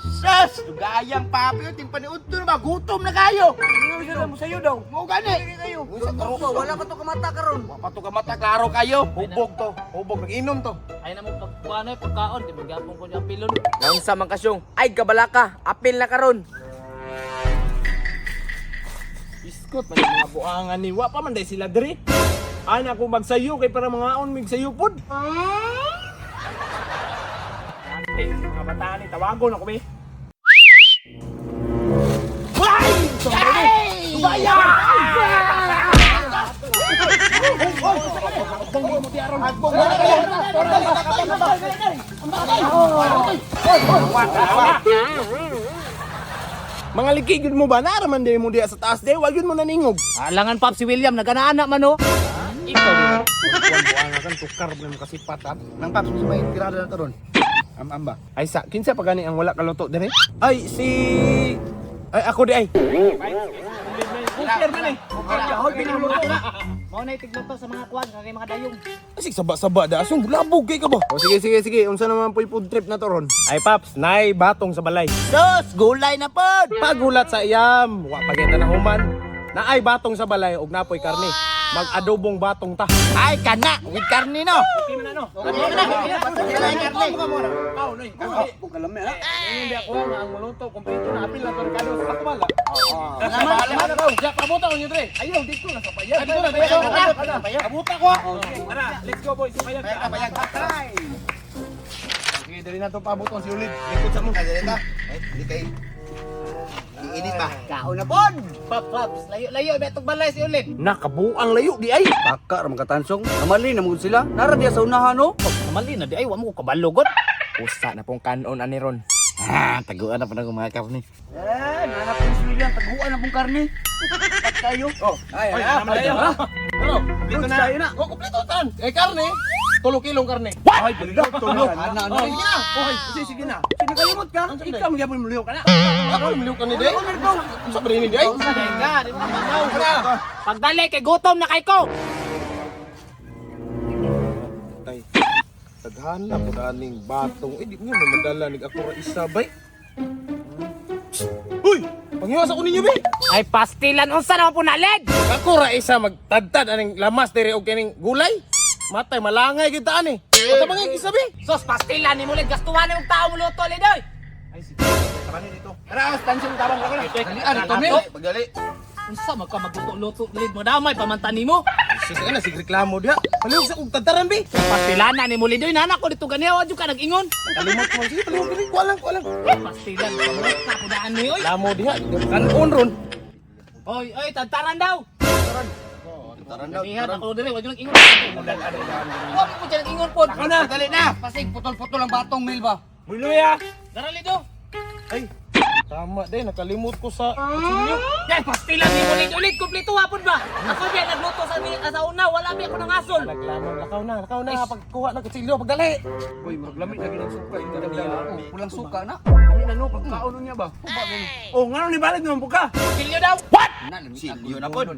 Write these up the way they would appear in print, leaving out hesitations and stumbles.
Sus! Dugayang papi, yung timpaniud to na ba? Gutom na kayo! Ano mo sa'yo daw? Mo gani! Kayo. Wala pa to kamata karon. Wapa to ka mata, klaro kayo! Hubog to, hubog, nag-inom to. Ay naman pagkuhan ay pagkaon, di magyapon ko yung pilon. Naunsa man kasyong. Ay kabalaka, apil na karon. Biskot man yung mga buangan ni wa pa man day sila diri. Ana ko magsayo kay para mga on mig sayo pod. Ante mga bata ni tawagon ako be. Why? Dugaya! Mga likigid mo ba? Naraman din mo diya sa taas day. Wag yun mo naningog. Alangan pap si William, nagana-ana man oh. Ikaw din. Buwan kan tukar mo kasi patam. Nang paps, gusto may tirada na to ron. Am-am ba? Ay sa kinsa pa gani ang wala kaluto dire? Ay si ako di ay. Cooker man eh. Hoy, pinuluto na. Mao na itigluto sa mga kuwan, kagay mga dayong. Asig saba-saba da asong bulabog kay ka ba? O sige. Unsa naman po food trip na to ron? Ay paps, nay batong sa balay. Sus! Gulay na pod! Pagulat sa iyam, wa pageta na human. Naay batong sa balay og napoy karne. Mag-adobong batong ta. Ay, kana! With karni no! Okay man ano? Kalami ha? Hindi ako nga ang muluto kompleto na apil na to Ricardo sa wala. Naman raw! Ja pabuta ko niyo dre. Ayaw dito na sa payag. Dito na, payag. Kabuta ko. Tara, let's go boys. Sa payag. Payag, patay! Sige, dali na to pabuton si Ulid. Likod sa mo. Kadalita. Ay, di kay... Iinit pa. Kao na pod! Paps, layo, betong balay si Ulid. Nakabuang layo di ay. Paka ra magkatansong. Namali na mo sila. Nara diya sa unahan no. Mali na di ay, wa mo ko kabalogot. Usa na pong kanon ani ron. Ha, taguan na pa na kumakap ni. Nanap ko si William taguan na pong karne. Pat kayo. Oh, ay, naman tayo. Ano? Dito na. Tayo na. O, kompleto tan. Eh, karne. 3 kilong karne. Ay, balido. Tulo. Sige na. Okay, sige na. Sino kalimot ka? Ikaw magyapon mo liyo ka na. Ako liyo ka ni Day. Sa brin ni Day. Pagdali kay gutom na kay ko. Tay. Taghan na po daning batong. Eh, di mo madala nig ako ra isa bay. Uy! Pangyawa sa kunin niyo be. Ay pastilan unsa naman po nalig? Ako ra isa magtadtad aning lamas diri og kining gulay. Matay malangay kita ani. Ata bangay gisabi. Sos pastilan ni mulig gastuhan ng tao muluto lidoy. Ay sige. Tara ni dito. Tara, stansyon tabang ko na. Dalian, ito ni. Pagdali. Unsa man ka magluto-luto lid mo damay pamantan nimo? Sige na, sige reklamo dia. Palihog sa kong tataran be. Pastilan na ni mulidoy nana ko dito ganiya wa jud ka nag-ingon. Kalimot mo sige, palihog dili. Kuha lang. Pastilan ka ko daan ni oy. Lamo diha, kanon ron. Oy, tantaran daw. Taran daw. Ihan ako diri wa jud nag-ingon. Wa mo jud nag-ingon pod. Ako na. Dali na. Pasig, putol-putol ang batong mil ba? Muloya. Dara lido. Ay, tama din, nakalimot ko sa kutsilyo. Yan pastilan ni mulig ulit kumpleto hapon ba? Ako diyan nagluto sa una wala mi ako nang asol. Naglamon, lakaw na, pagkuha ng kutsilyo, pagdali. Uy, maglamit lagi ng suka. Ito na niya. Pulang suka na. Kami na no, pagkaon niya ba? Oh, nga ni balik naman po ka. Silyo daw. What? Silyo na pod.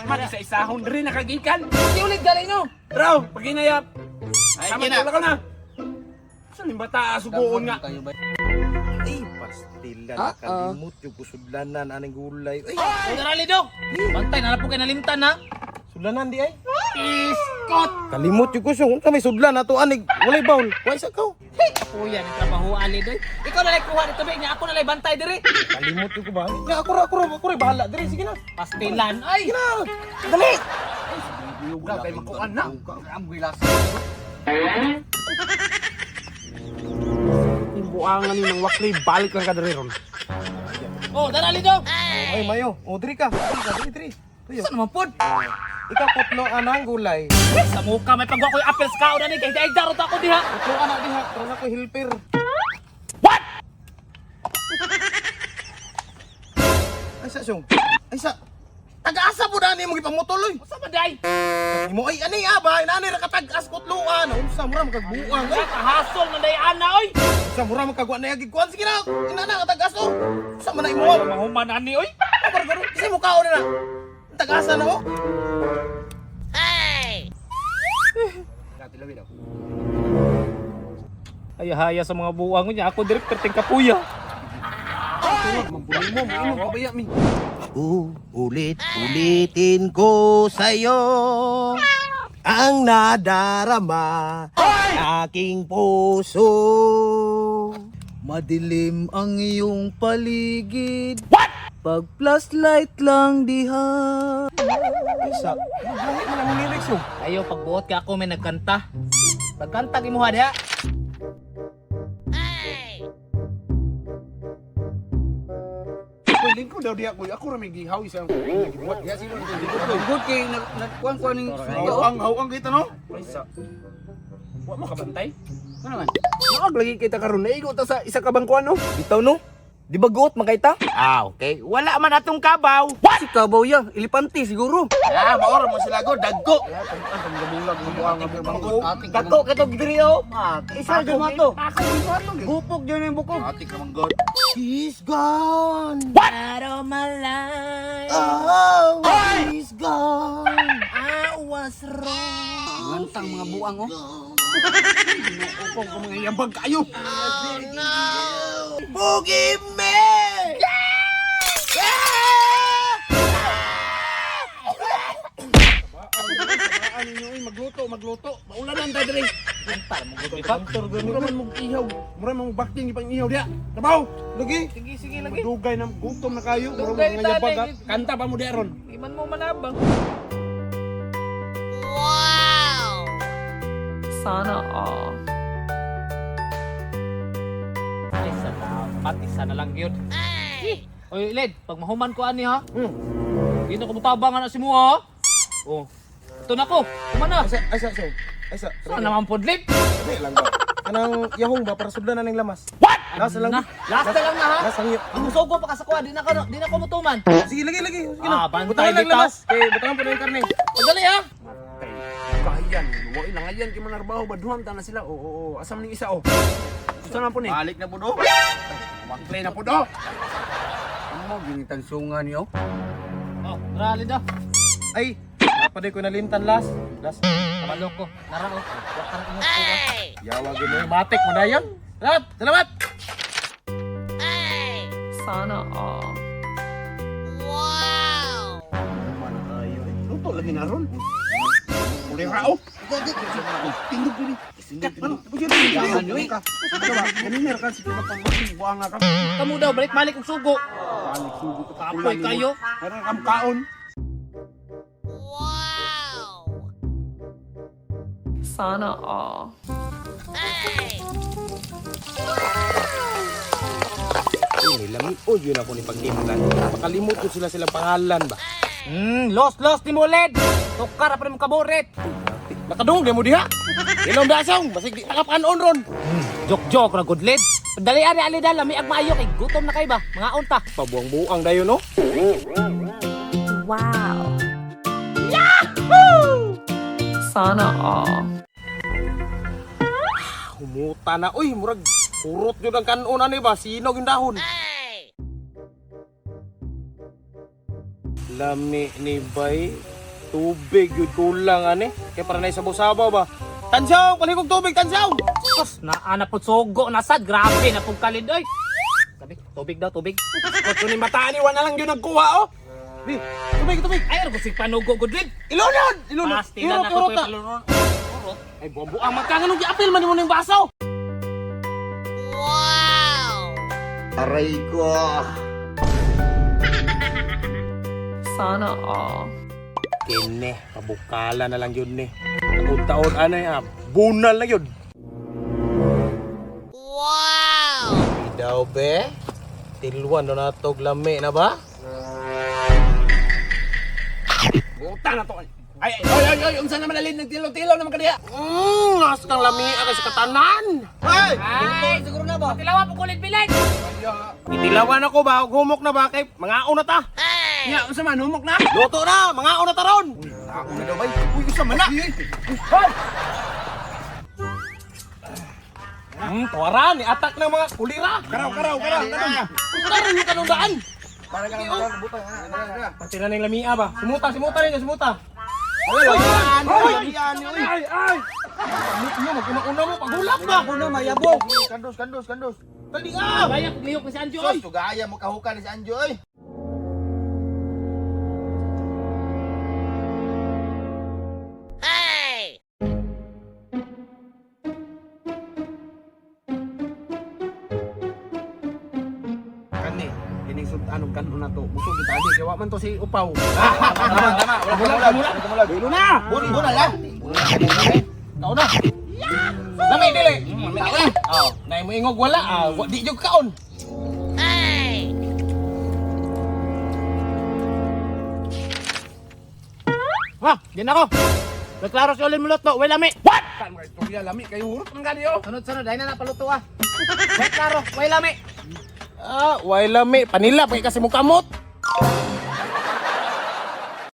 Mati sa isahon rin nakagikan. Si ulit galing no. Raw, paginayap. Ay, Tama kina. ko na. Saan yung bata subuon nga? Kayo ba? Ay, pastila, nakalimot yung kusudlanan, anong gulay. Ay, Dara lido. Bantay na po kay nalimtan ha. sudlanan di ay. Iskot. Kalimot yung kusong, kung may sudlan ato anig, walay bawl. Why sa ka? Kuya ni trabaho ali doy. Ikaw na lay kuha dito be nya ako na lay bantay diri. Kalimot yung ko ba? Ya, ako ra, bahala. Diri, sige na. Pastilan ay. Sige na, dali. Yuga kay makuan na. Ang bilas. Yung buangan ni ng wakli, balik lang ka diri ron. Oh, dara lido. Ay, mayo. O, diri ka. Diri. Tuyo. Saan naman pod? Ikaw putlo anang gulay. Sa muka may pagwa ko yung apple scout na ni kay daig darot ako diha. Putlo anak diha, karon ako hilper. What? Ay sa siyong. Ay sa. Taga-asa po na ni mo ipamutuloy. Sa maday. Mo ay ani ba, inani ra katag-as kutluan. Unsa mo ra magagbuang Ay ay. kahasol man day ana oy. Unsa mo ra magkagwa na yagig kuan sige na. Inana katag-as oh. Unsa man ay mo? Mahuman ani oy. Abar garo, kasi mo kaon na. Taga-asa na oh. Haya-haya sa mga buang niya. Ako direct perting kapuya. Mabuhay mo, mainom, pabaya mi. Ulit-ulitin ko sa'yo ang nadarama aking puso. Madilim ang iyong paligid. Pag flashlight lang diha. Isa, maglahi mo lang ang lyrics yun. Ayo pagbuot ka ako may nagkanta. Pagkanta gimuha diha. Pwede ko daw di ako. Ako raming gihaw isang gibuhat. Kaya sino nito dito ko. Good kay nagkuan ning Hawang kita no? Isa. Wa mo kabantay? Ano naman? Naag lagi kita karon. Naigo ta sa isa ka bangkuan no? Bitaw no? Di ba guot makaita? Okay. Wala man atong kabaw. Si kabaw ya, elepante siguro. Maor mo sila go dagko. Ang gabulag mo ang bangko. Dako katog diri oh. Isa Ako, jud mo to. Ako gibuhat mo. Gupok jud yung bukog. Atik ka manggod. He's gone. Out of my life. Oh, he's gone. I was wrong. Ngantang mga buang oh. Upong ko mga yabag kayo. Boogie man! Ano nyo magluto. Maulanan tayo diri. Antar mo gud pa. Faktor gani mura man mong ihaw. Mura man mong bakting ipang ihaw dia. Trabaho. Lagi. Sige lagi. Dugay na gutom na kayo. Mura Dugay mga yabag. tali. Kanta pa mo dia ron. Iman mo manabang. Sana all. Ay pati sana lang yun. Oy Led, pag mahuman ko ani ha. Dito ko mutabangan na si mo ha. Oh. Ito na ko. Kumana. Asa. Saan naman podlip? Dali lang ba? Kanang yahong ba para sudlan na ning lamas. Lasa lang. Last na lang na ha. Lasa lang. Ang musugo pa ka sa kuha, di na ko mutuman. Sige lagi. Sige Ah, na. bantay Butangan lang bitaw. lamas. Okay, butangan po na yung karne. Pagdali ha. Kayan, wala lang ayan kay manarbaho baduhan ta na sila. Oo, asam ning isa oh. Gusto na po ni. Balik na po do. Maklay na po do. Amo ginitan sunga niyo. Oh, rali daw. Ay, napaday ko nalimtan las. Kabalo ko. Nara ko. Wakar ingat ko. Yawa gino yung matik mo na yan. Salamat. Sana all. Luto lagi na ron. Muli rao. Tindog gini. Jangan nyo ka. Ganiner ka. Sige na pang buwang nga ka. Kamu daw balik-balik og sugo. Panik sugo ka. Kapoy kayo. Meron kang kaon. Sana all. Nilamig. Oh, yun ako ni paglimtan. Makalimot ko silang pangalan ba? Lost ni mo Led. Tukar pa rin mo kaboret. Nakadung, di mo diha. Ilong dasong. Basig di nakapanoon ron. Joke na good Led. Dali ali dala mi agmaayo kay gutom na kay ba? Mga unta. Pabuang-buang dayo no? Wow. Sana all. Humuta na. Uy, murag purot yun ang kanon ni ba? Sinog yung dahon. Lami ni bay. Tubig yun kulang ani. Kaya para na isabaw-sabaw ba? Tansaw! Palikog tubig, tansaw! Sus, naana po sugo nasad. Grabe na pong kalid oy. Sabi, tubig daw, tubig. Kung ni mataan iwan na lang yun nagkuha oh. Di, tubig. Ay, ano si panugo good Led? Ilunod! Pastilan ako Irot to ta. palunon. Ay, buang magkanganong gi-apil man mo ng baso. Aray ko. Sana all. Kine, pabukala na lang yun ni. Taon ano yan, bunal na yun. Wow! Daw be, tilwan na natog lami na ba? Buta na to. Ay, unsa naman alin nagtilaw-tilaw naman kadiya. As kang lami sa katanan. Ay! Ay, siguro na ba? Tilawa po kulit bilag. Itilawan ako ba? Humok na ba kay mga una ta? Ya, unsa man humok na? Luto na, mga una ta ron. Ako na daw bay. Uy, unsa man na? Hoy! Tuwaran, atak ng mga kulira. Karaw. Karaw yung kanundaan. Para ka lang buta. Pati na ng lamia ba? Sumuta ninyo, sumuta. Ay! Ano maguna-una mo paghulap na. Ako na mayabog. Kandos. Dali ah. Bayak lihok ni si Anjo oy. Sus, tugaya mo kahukan ni si Anjo oy. Kani, kining anong kanon na to. Busog kita di kaya wa man to si Upaw. Tama. Wala. Bilo na. Buna lang. Tao na. Lami dili. Tao na. Oh, nay mo ingog wala. Di jud kaon. Ha, din ako. Deklaro si Olin Muluto, way lami. What? Kan mga istorya lami kayo hurot man gani oh. Sunod, ay na napaluto ah. Deklaro, way lami. Way lami panila pagka kasi mo kamot.